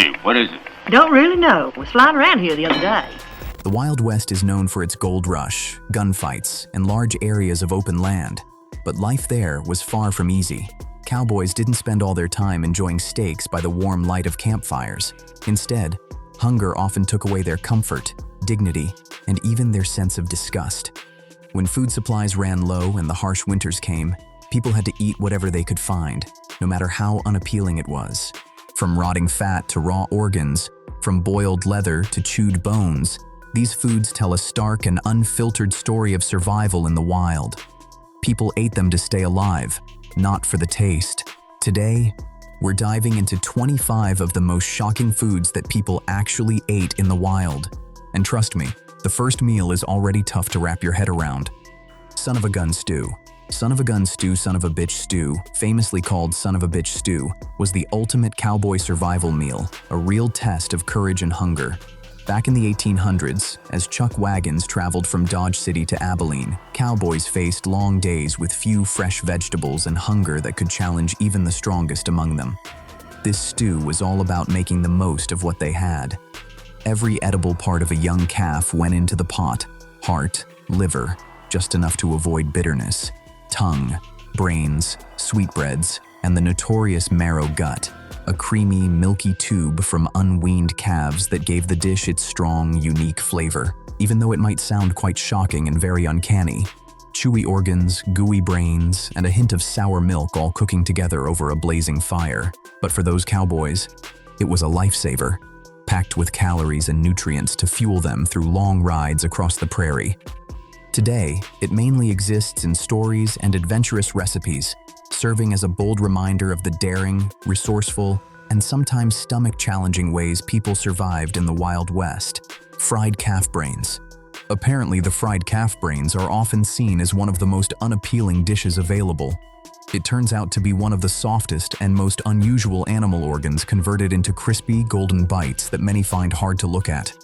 Hey, what is it? Don't really know. Was flying around here the other day. The Wild West is known for its gold rush, gunfights, and large areas of open land. But life there was far from easy. Cowboys didn't spend all their time enjoying steaks by the warm light of campfires. Instead, hunger often took away their comfort, dignity, and even their sense of disgust. When food supplies ran low and the harsh winters came, people had to eat whatever they could find, no matter how unappealing it was. From rotting fat to raw organs, from boiled leather to chewed bones, these foods tell a stark and unfiltered story of survival in the wild. People ate them to stay alive, not for the taste. Today, we're diving into 25 of the most shocking foods that people actually ate in the wild. And trust me, the first meal is already tough to wrap your head around. Son of a gun stew. Son of a gun stew, son of a bitch stew, famously called son of a bitch stew, was the ultimate cowboy survival meal, a real test of courage and hunger. Back in the 1800s, as chuck wagons traveled from Dodge City to Abilene, cowboys faced long days with few fresh vegetables and hunger that could challenge even the strongest among them. This stew was all about making the most of what they had. Every edible part of a young calf went into the pot: heart, liver, just enough to avoid bitterness, tongue, brains, sweetbreads, and the notorious marrow gut, a creamy, milky tube from unweaned calves that gave the dish its strong, unique flavor, even though it might sound quite shocking and very uncanny. Chewy organs, gooey brains, and a hint of sour milk all cooking together over a blazing fire. But for those cowboys, it was a lifesaver, packed with calories and nutrients to fuel them through long rides across the prairie. Today, it mainly exists in stories and adventurous recipes, serving as a bold reminder of the daring, resourceful, and sometimes stomach-challenging ways people survived in the Wild West. Fried calf brains. Apparently, the fried calf brains are often seen as one of the most unappealing dishes available. It turns out to be one of the softest and most unusual animal organs converted into crispy, golden bites that many find hard to look at.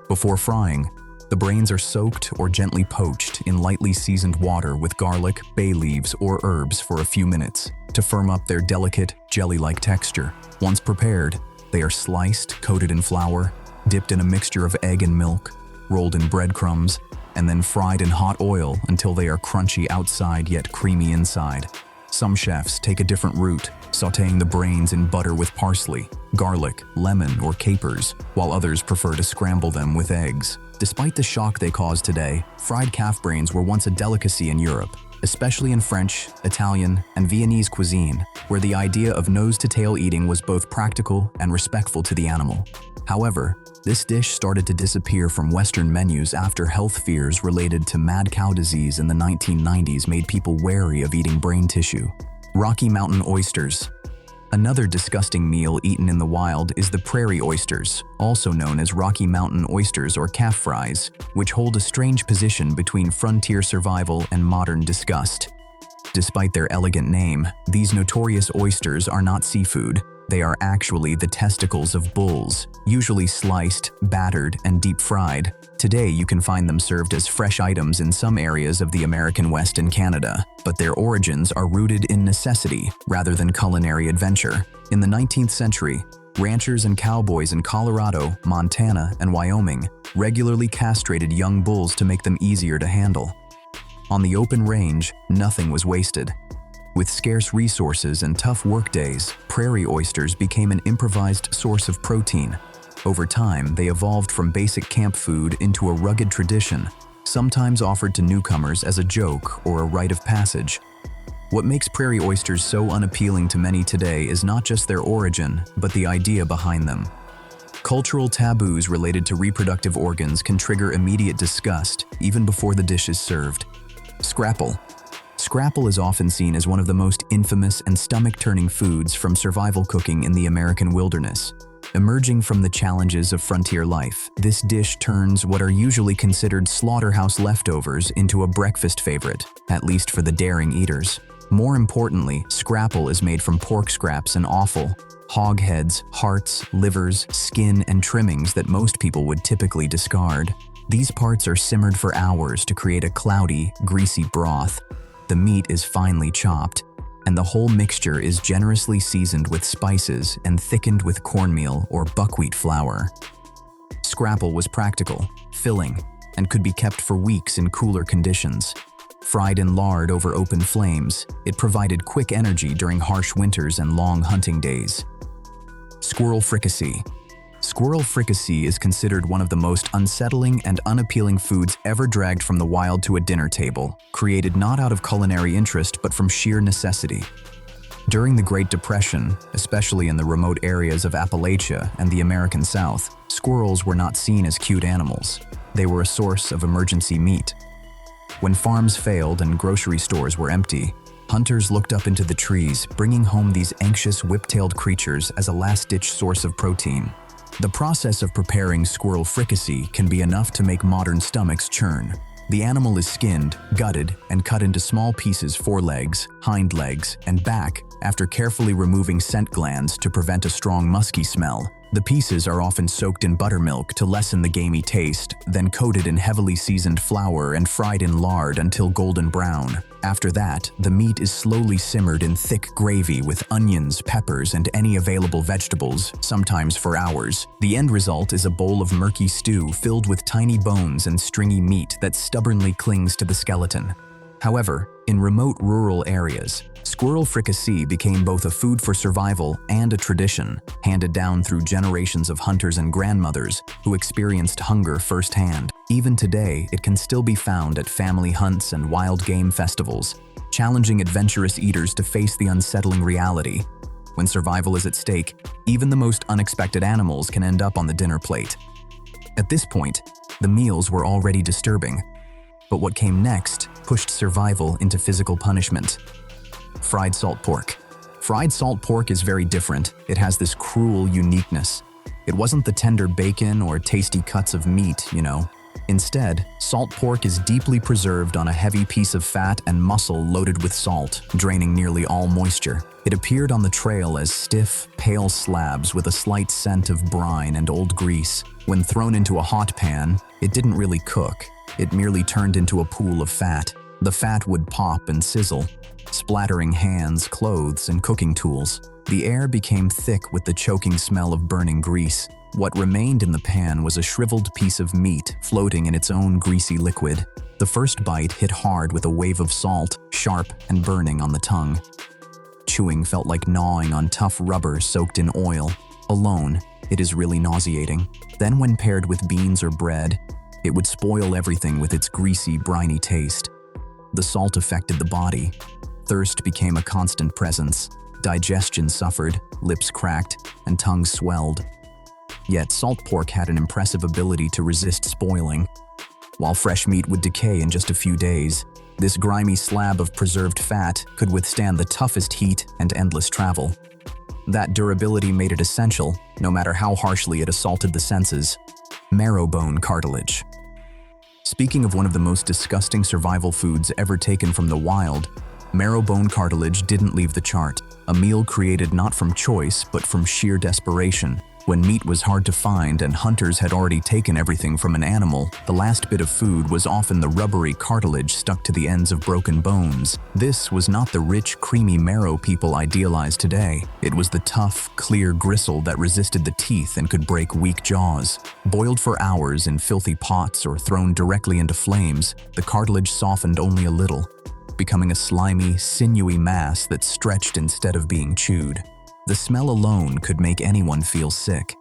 Before frying, the brains are soaked or gently poached in lightly seasoned water with garlic, bay leaves, or herbs for a few minutes to firm up their delicate, jelly-like texture. Once prepared, they are sliced, coated in flour, dipped in a mixture of egg and milk, rolled in breadcrumbs, and then fried in hot oil until they are crunchy outside yet creamy inside. Some chefs take a different route, sautéing the brains in butter with parsley, garlic, lemon, or capers, while others prefer to scramble them with eggs. Despite the shock they cause today, fried calf brains were once a delicacy in Europe, especially in French, Italian, and Viennese cuisine, where the idea of nose-to-tail eating was both practical and respectful to the animal. However, this dish started to disappear from Western menus after health fears related to mad cow disease in the 1990s made people wary of eating brain tissue. Rocky Mountain oysters. Another disgusting meal eaten in the wild is the prairie oysters, also known as Rocky Mountain oysters or calf fries, which hold a strange position between frontier survival and modern disgust. Despite their elegant name, these notorious oysters are not seafood. They are actually the testicles of bulls, usually sliced, battered, and deep-fried. Today, you can find them served as fresh items in some areas of the American West and Canada, but their origins are rooted in necessity rather than culinary adventure. In the 19th century, ranchers and cowboys in Colorado, Montana, and Wyoming regularly castrated young bulls to make them easier to handle. On the open range, nothing was wasted. With scarce resources and tough workdays, prairie oysters became an improvised source of protein. Over time, they evolved from basic camp food into a rugged tradition, sometimes offered to newcomers as a joke or a rite of passage. What makes prairie oysters so unappealing to many today is not just their origin, but the idea behind them. Cultural taboos related to reproductive organs can trigger immediate disgust, even before the dish is served. Scrapple. Scrapple is often seen as one of the most infamous and stomach-turning foods from survival cooking in the American wilderness. Emerging from the challenges of frontier life, this dish turns what are usually considered slaughterhouse leftovers into a breakfast favorite, at least for the daring eaters. More importantly, scrapple is made from pork scraps and offal, hog heads, hearts, livers, skin, and trimmings that most people would typically discard. These parts are simmered for hours to create a cloudy, greasy broth. The meat is finely chopped, and the whole mixture is generously seasoned with spices and thickened with cornmeal or buckwheat flour. Scrapple was practical, filling, and could be kept for weeks in cooler conditions. Fried in lard over open flames, it provided quick energy during harsh winters and long hunting days. Squirrel fricassee. Squirrel fricassee is considered one of the most unsettling and unappealing foods ever dragged from the wild to a dinner table, created not out of culinary interest but from sheer necessity. During the Great Depression, especially in the remote areas of Appalachia and the American South, squirrels were not seen as cute animals. They were a source of emergency meat. When farms failed and grocery stores were empty, hunters looked up into the trees, bringing home these anxious whip-tailed creatures as a last-ditch source of protein. The process of preparing squirrel fricassee can be enough to make modern stomachs churn. The animal is skinned, gutted, and cut into small pieces: forelegs, hind legs, and back, after carefully removing scent glands to prevent a strong musky smell. The pieces are often soaked in buttermilk to lessen the gamey taste, then coated in heavily seasoned flour and fried in lard until golden brown. After that, the meat is slowly simmered in thick gravy with onions, peppers, and any available vegetables, sometimes for hours. The end result is a bowl of murky stew filled with tiny bones and stringy meat that stubbornly clings to the skeleton. However, in remote rural areas, squirrel fricassee became both a food for survival and a tradition, handed down through generations of hunters and grandmothers who experienced hunger firsthand. Even today, it can still be found at family hunts and wild game festivals, challenging adventurous eaters to face the unsettling reality. When survival is at stake, even the most unexpected animals can end up on the dinner plate. At this point, the meals were already disturbing. But what came next pushed survival into physical punishment. Fried salt pork. Fried salt pork is very different. It has this cruel uniqueness. It wasn't the tender bacon or tasty cuts of meat, you know. Instead, salt pork is deeply preserved on a heavy piece of fat and muscle loaded with salt, draining nearly all moisture. It appeared on the trail as stiff, pale slabs with a slight scent of brine and old grease. When thrown into a hot pan, it didn't really cook. It merely turned into a pool of fat. The fat would pop and sizzle, splattering hands, clothes, and cooking tools. The air became thick with the choking smell of burning grease. What remained in the pan was a shriveled piece of meat floating in its own greasy liquid. The first bite hit hard with a wave of salt, sharp and burning on the tongue. Chewing felt like gnawing on tough rubber soaked in oil. Alone, it is really nauseating. Then when paired with beans or bread, it would spoil everything with its greasy, briny taste. The salt affected the body. Thirst became a constant presence. Digestion suffered, lips cracked, and tongues swelled. Yet salt pork had an impressive ability to resist spoiling. While fresh meat would decay in just a few days, this grimy slab of preserved fat could withstand the toughest heat and endless travel. That durability made it essential, no matter how harshly it assaulted the senses. Marrow bone cartilage. Speaking of one of the most disgusting survival foods ever taken from the wild, marrow bone cartilage didn't leave the chart. A meal created not from choice, but from sheer desperation. When meat was hard to find and hunters had already taken everything from an animal, the last bit of food was often the rubbery cartilage stuck to the ends of broken bones. This was not the rich, creamy marrow people idealize today. It was the tough, clear gristle that resisted the teeth and could break weak jaws. Boiled for hours in filthy pots or thrown directly into flames, the cartilage softened only a little, becoming a slimy, sinewy mass that stretched instead of being chewed. The smell alone could make anyone feel sick.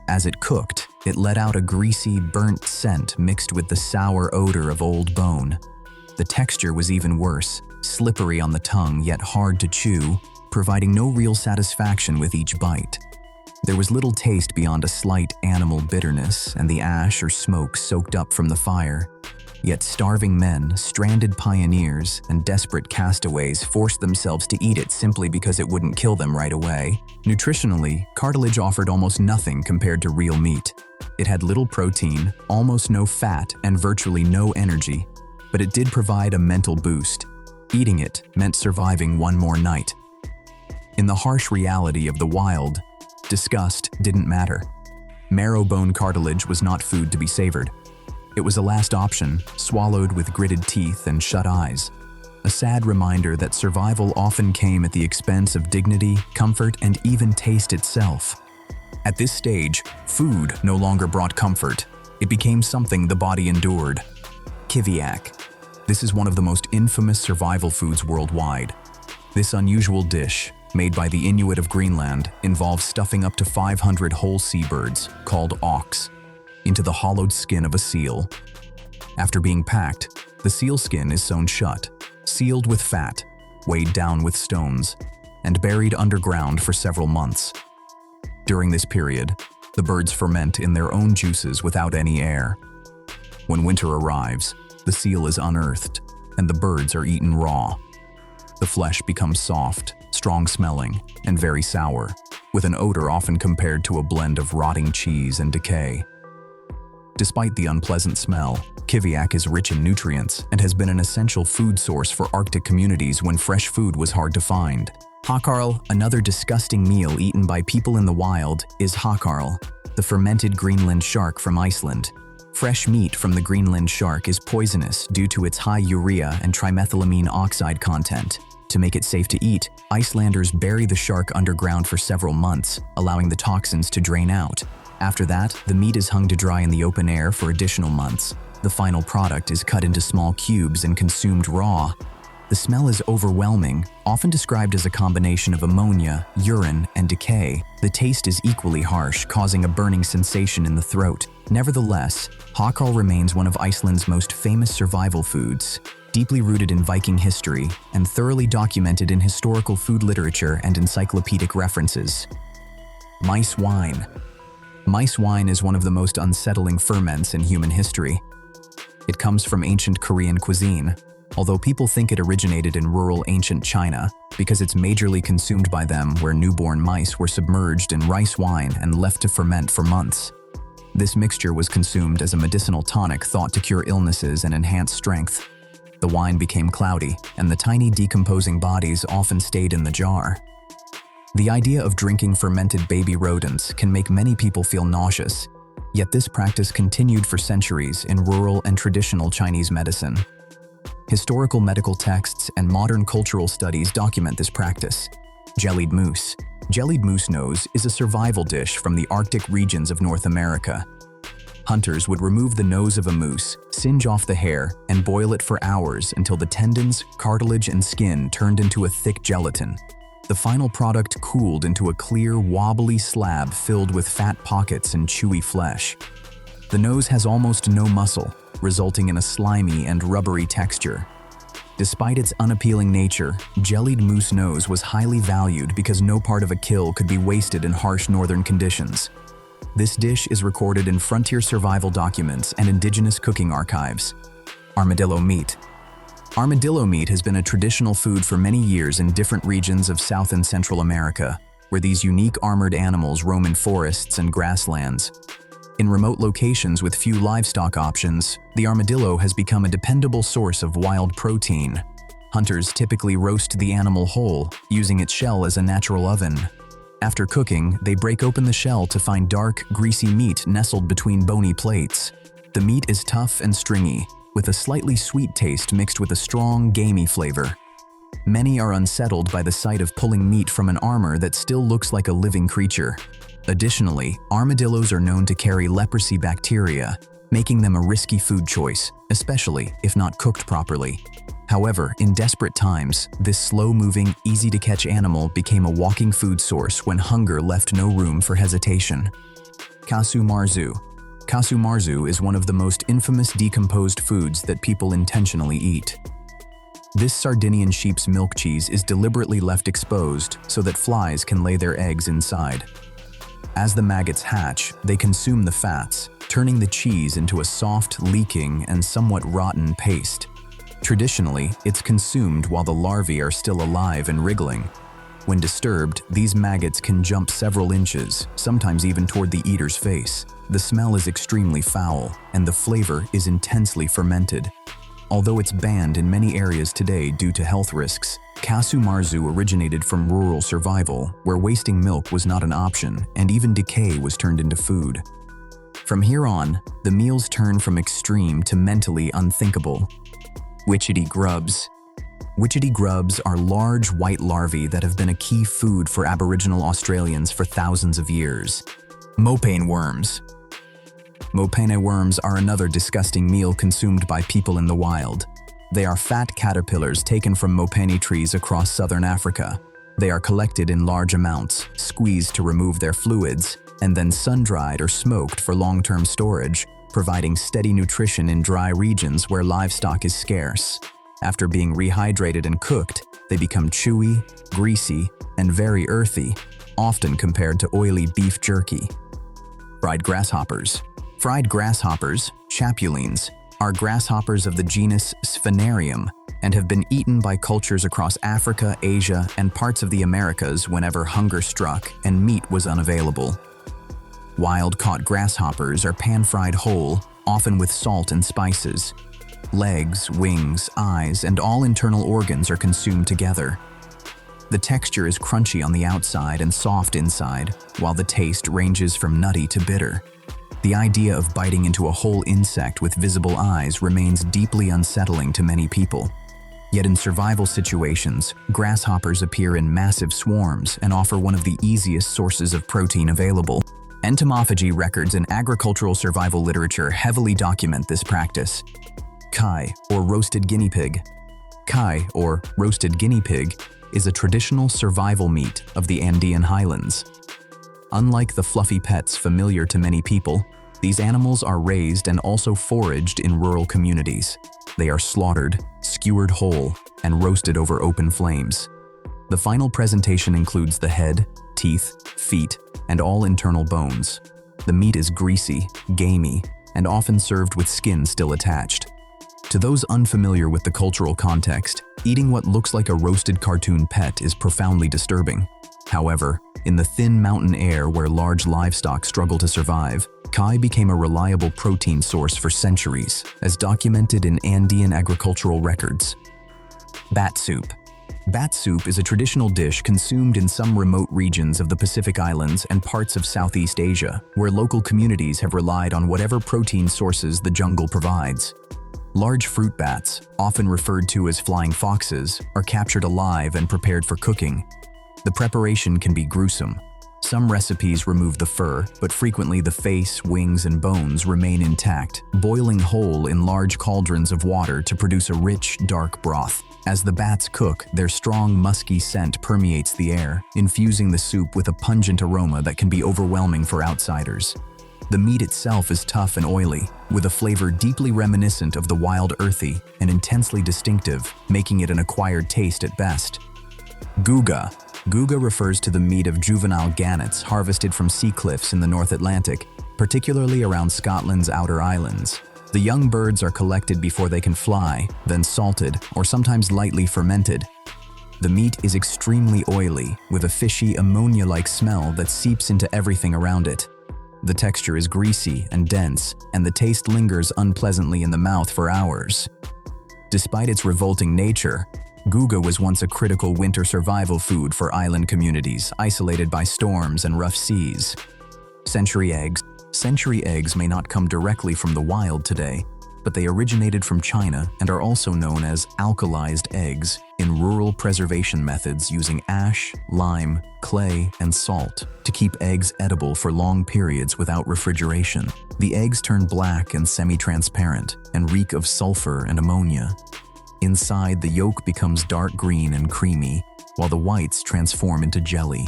As it cooked, it let out a greasy, burnt scent mixed with the sour odor of old bone. The texture was even worse, slippery on the tongue yet hard to chew, providing no real satisfaction with each bite. There was little taste beyond a slight animal bitterness and the ash or smoke soaked up from the fire. Yet starving men, stranded pioneers, and desperate castaways forced themselves to eat it simply because it wouldn't kill them right away. Nutritionally, cartilage offered almost nothing compared to real meat. It had little protein, almost no fat, and virtually no energy. But it did provide a mental boost. Eating it meant surviving one more night. In the harsh reality of the wild, disgust didn't matter. Marrow bone cartilage was not food to be savored. It was a last option, swallowed with gritted teeth and shut eyes. a sad reminder that survival often came at the expense of dignity, comfort, and even taste itself. At this stage, food no longer brought comfort. It became something the body endured. Kiviak. This is one of the most infamous survival foods worldwide. This unusual dish, made by the Inuit of Greenland, involves stuffing up to 500 whole seabirds, called auks, into the hollowed skin of a seal. After being packed, the seal skin is sewn shut, sealed with fat, weighed down with stones, and buried underground for several months. During this period, the birds ferment in their own juices without any air. When winter arrives, the seal is unearthed, and the birds are eaten raw. The flesh becomes soft, strong-smelling, and very sour, with an odor often compared to a blend of rotting cheese and decay. Despite the unpleasant smell, kiviak is rich in nutrients and has been an essential food source for Arctic communities when fresh food was hard to find. Hakarl, another disgusting meal eaten by people in the wild, is hakarl, the fermented Greenland shark from Iceland. Fresh meat from the Greenland shark is poisonous due to its high urea and trimethylamine oxide content. To make it safe to eat, Icelanders bury the shark underground for several months, allowing the toxins to drain out. After that, the meat is hung to dry in the open air for additional months. The final product is cut into small cubes and consumed raw. The smell is overwhelming, often described as a combination of ammonia, urine, and decay. The taste is equally harsh, causing a burning sensation in the throat. Nevertheless, hakarl remains one of Iceland's most famous survival foods, deeply rooted in Viking history and thoroughly documented in historical food literature and encyclopedic references. Mice wine. Mice wine is one of the most unsettling ferments in human history. It comes from ancient Korean cuisine, although people think it originated in rural ancient China because it's majorly consumed by them, where newborn mice were submerged in rice wine and left to ferment for months. This mixture was consumed as a medicinal tonic thought to cure illnesses and enhance strength. The wine became cloudy, and the tiny decomposing bodies often stayed in the jar. The idea of drinking fermented baby rodents can make many people feel nauseous, yet this practice continued for centuries in rural and traditional Chinese medicine. Historical medical texts and modern cultural studies document this practice. Jellied moose. Jellied moose nose is a survival dish from the Arctic regions of North America. Hunters would remove the nose of a moose, singe off the hair, and boil it for hours until the tendons, cartilage, and skin turned into a thick gelatin. The final product cooled into a clear, wobbly slab filled with fat pockets and chewy flesh. The nose has almost no muscle, resulting in a slimy and rubbery texture. Despite its unappealing nature, jellied moose nose was highly valued because no part of a kill could be wasted in harsh northern conditions. This dish is recorded in frontier survival documents and indigenous cooking archives. Armadillo meat. Armadillo meat has been a traditional food for many years in different regions of South and Central America, where these unique armored animals roam in forests and grasslands. In remote locations with few livestock options, the armadillo has become a dependable source of wild protein. Hunters typically roast the animal whole, using its shell as a natural oven. After cooking, they break open the shell to find dark, greasy meat nestled between bony plates. The meat is tough and stringy, with a slightly sweet taste mixed with a strong, gamey flavor. Many are unsettled by the sight of pulling meat from an armor that still looks like a living creature. Additionally, armadillos are known to carry leprosy bacteria, making them a risky food choice, especially if not cooked properly. However, in desperate times, this slow-moving, easy-to-catch animal became a walking food source when hunger left no room for hesitation. Casu marzu. Casu marzu is one of the most infamous decomposed foods that people intentionally eat. This Sardinian sheep's milk cheese is deliberately left exposed so that flies can lay their eggs inside. As the maggots hatch, they consume the fats, turning the cheese into a soft, leaking, and somewhat rotten paste. Traditionally, it's consumed while the larvae are still alive and wriggling. When disturbed, these maggots can jump several inches, sometimes even toward the eater's face. The smell is extremely foul, and the flavor is intensely fermented. Although it's banned in many areas today due to health risks, casu marzu originated from rural survival, where wasting milk was not an option, and even decay was turned into food. From here on, the meals turn from extreme to mentally unthinkable. Witchetty grubs. Witchetty grubs are large white larvae that have been a key food for Aboriginal Australians for thousands of years. Mopane worms. Mopane worms are another disgusting meal consumed by people in the wild. They are fat caterpillars taken from mopane trees across southern Africa. They are collected in large amounts, squeezed to remove their fluids, and then sun-dried or smoked for long-term storage, providing steady nutrition in dry regions where livestock is scarce. After being rehydrated and cooked, they become chewy, greasy, and very earthy, often compared to oily beef jerky. Fried grasshoppers. Fried grasshoppers, chapulines, are grasshoppers of the genus Sphenarium and have been eaten by cultures across Africa, Asia, and parts of the Americas whenever hunger struck and meat was unavailable. Wild-caught grasshoppers are pan-fried whole, often with salt and spices. Legs, wings, eyes, and all internal organs are consumed together. The texture is crunchy on the outside and soft inside, while the taste ranges from nutty to bitter. The idea of biting into a whole insect with visible eyes remains deeply unsettling to many people. Yet in survival situations, grasshoppers appear in massive swarms and offer one of the easiest sources of protein available. Entomophagy records in agricultural survival literature heavily document this practice. Kai, or roasted guinea pig. Kai, or roasted guinea pig, is a traditional survival meat of the Andean highlands. Unlike the fluffy pets familiar to many people, these animals are raised and also foraged in rural communities. They are slaughtered, skewered whole, and roasted over open flames. The final presentation includes the head, teeth, feet, and all internal bones. The meat is greasy, gamey, and often served with skin still attached. To those unfamiliar with the cultural context, eating what looks like a roasted cartoon pet is profoundly disturbing. However, in the thin mountain air where large livestock struggle to survive, Kai became a reliable protein source for centuries, as documented in Andean agricultural records. Bat soup. Bat soup is a traditional dish consumed in some remote regions of the Pacific Islands and parts of Southeast Asia, where local communities have relied on whatever protein sources the jungle provides. Large fruit bats, often referred to as flying foxes, are captured alive and prepared for cooking. The preparation can be gruesome. Some recipes remove the fur, but frequently the face, wings, and bones remain intact, boiling whole in large cauldrons of water to produce a rich, dark broth. As the bats cook, their strong, musky scent permeates the air, infusing the soup with a pungent aroma that can be overwhelming for outsiders. The meat itself is tough and oily, with a flavor deeply reminiscent of the wild earthy and intensely distinctive, making it an acquired taste at best. Guga. Guga refers to the meat of juvenile gannets harvested from sea cliffs in the North Atlantic, particularly around Scotland's outer islands. The young birds are collected before they can fly, then salted or sometimes lightly fermented. The meat is extremely oily, with a fishy, ammonia-like smell that seeps into everything around it. The texture is greasy and dense, and the taste lingers unpleasantly in the mouth for hours. Despite its revolting nature, Guga was once a critical winter survival food for island communities isolated by storms and rough seas. Century eggs. Century eggs may not come directly from the wild today, but they originated from China and are also known as alkalized eggs in rural preservation methods using ash, lime, clay, and salt to keep eggs edible for long periods without refrigeration. The eggs turn black and semi-transparent and reek of sulfur and ammonia. Inside, the yolk becomes dark green and creamy, while the whites transform into jelly.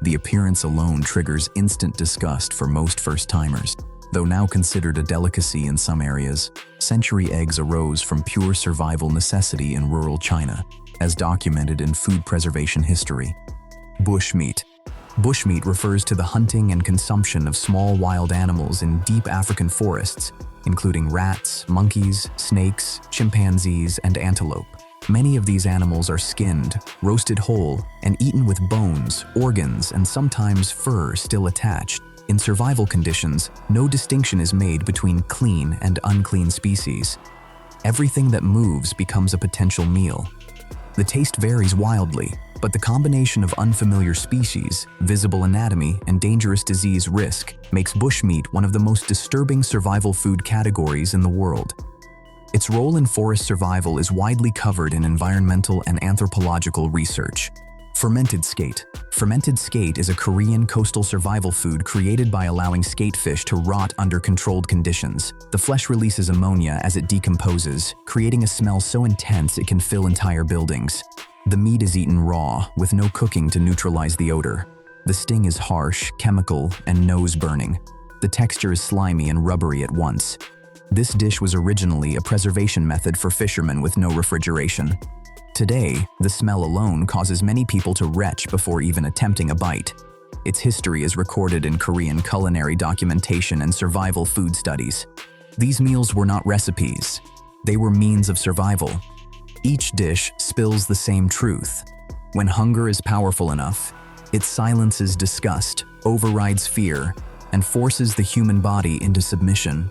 The appearance alone triggers instant disgust for most first-timers. Though now considered a delicacy in some areas, century eggs arose from pure survival necessity in rural China, as documented in food preservation history. Bushmeat. Bushmeat refers to the hunting and consumption of small wild animals in deep African forests, including rats, monkeys, snakes, chimpanzees, and antelope. Many of these animals are skinned, roasted whole, and eaten with bones, organs, and sometimes fur still attached. In survival conditions, no distinction is made between clean and unclean species. Everything that moves becomes a potential meal. The taste varies wildly, but the combination of unfamiliar species, visible anatomy, and dangerous disease risk makes bushmeat one of the most disturbing survival food categories in the world. Its role in forest survival is widely covered in environmental and anthropological research. Fermented skate. Fermented skate is a Korean coastal survival food created by allowing skatefish to rot under controlled conditions. The flesh releases ammonia as it decomposes, creating a smell so intense it can fill entire buildings. The meat is eaten raw, with no cooking to neutralize the odor. The sting is harsh, chemical, and nose-burning. The texture is slimy and rubbery at once. This dish was originally a preservation method for fishermen with no refrigeration. Today, the smell alone causes many people to retch before even attempting a bite. Its history is recorded in Korean culinary documentation and survival food studies. These meals were not recipes. They were means of survival. Each dish spills the same truth. When hunger is powerful enough, it silences disgust, overrides fear, and forces the human body into submission.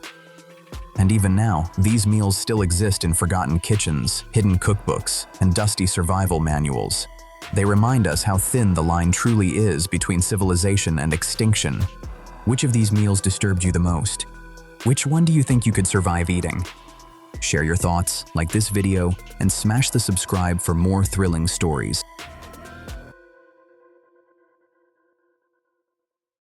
And even now, these meals still exist in forgotten kitchens, hidden cookbooks, and dusty survival manuals. They remind us how thin the line truly is between civilization and extinction. Which of these meals disturbed you the most? Which one do you think you could survive eating? Share your thoughts, like this video, and smash the subscribe for more thrilling stories.